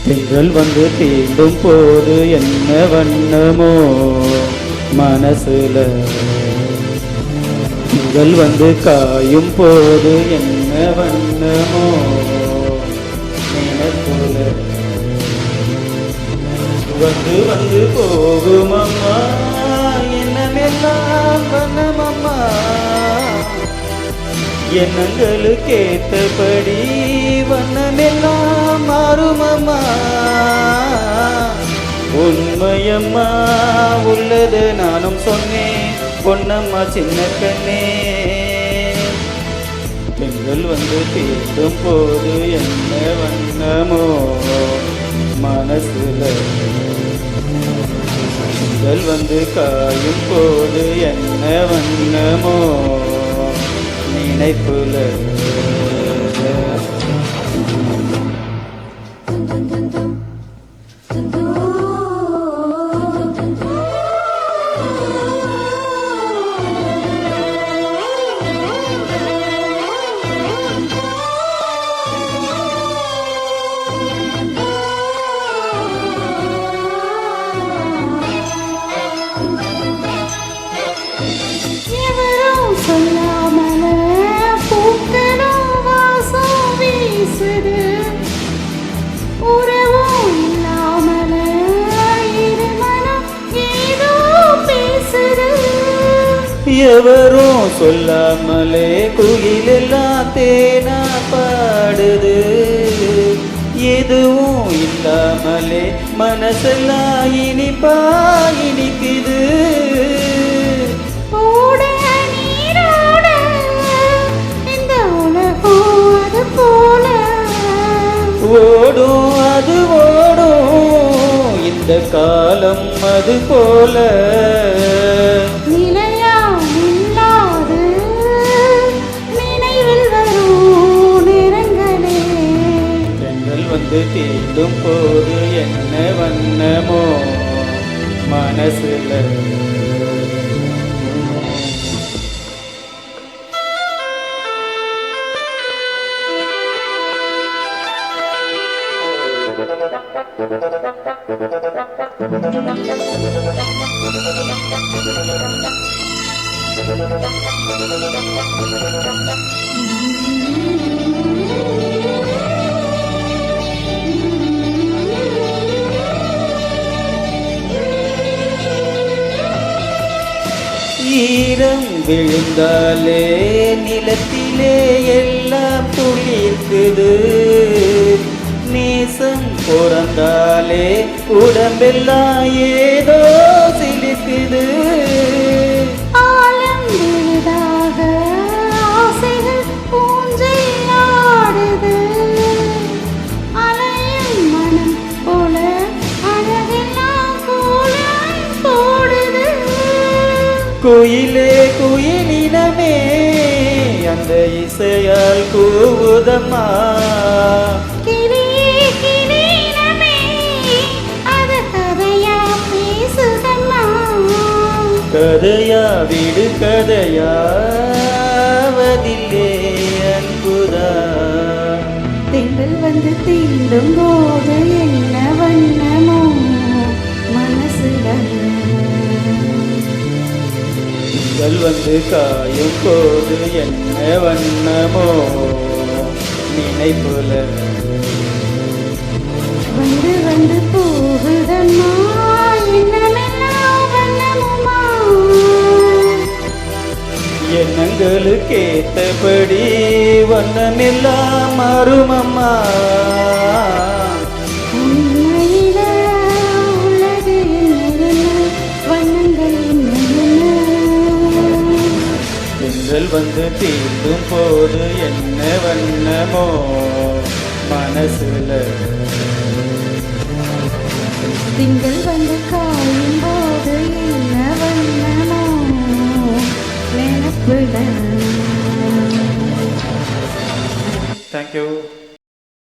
திங்கள் வந்து தீண்டும் போது என்ன வண்ணமோ மனசுல, திங்கள் வந்து காயும் போது என்ன வண்ணமோ நினைப்புல, வந்து வந்து போகும் அம்மா என்னமெல்லாம் வண்ணமம்மா, எண்ணங்களுக்கு ஏத்தபடி வண்ணமெல்லாம் மாறுமம்மா. உண்மையம்மா உள்ளது நானும் சொன்னேன் பொன்னம்மா சின்ன கண்ணே. பெண்கள் வந்து தீண்டும் போது என்ன வண்ணமோ மனசுல, பெண்கள் வந்து காயும் போது என்ன வண்ணமோ நினைப்புல. எவரும் சொல்லாமலே குயிலெல்லாம் தேனா பாடுது, எதுவும் இல்லாமலே மனசெல்லாம் இனிப்பா இனிக்குது. ஓடும் அது ஓடும் இந்த காலம் அது போல, நிலையா இல்லாது நினைவில் வரும் நேரங்களே. பெண்கள் வந்து தீண்டும் போது என்ன வண்ணமோ மனசுல. ஈரம் விழுந்தாலே நிலத்திலே எல்லாம் துளிர்க்குது, நேசம் பிறந்தாலே உடம்பெல்லாம் ஏதோ சிலிக்குது. ஆலம் விழுதாக ஆசைகள் பூஞ்சையில் ஆடுது, அலையும் மனம் போல அழகெல்லாம் கோலம் போடுது. குயிலே குயிலினமே அந்த இசையால் கூவுதம்மா, கதையா வீடு கதையாவதில்லே அன்புதா. திங்கள் வந்து தீண்டும் போது என்ன வண்ணமோ மனசுல, திங்கள் வந்து காயும் போது என்ன வண்ணமோ நினைப்புல. வந்து வந்து போகுதம்மா என்னமெல்லாம் வண்ணமுமா, எண்ணங்களுக்கு ஏத்தபடி வண்ணமெல்லாம் மாறுமம்மா. உண்மையில உள்ளது என்ன வண்ணங்கள் என்ன. திங்கள் வந்து தீண்டும் போது என்ன வண்ணமோ மனசுல. திங்கள் வந்து காயும் போது என்ன வண்ணமோ நினப்புதான்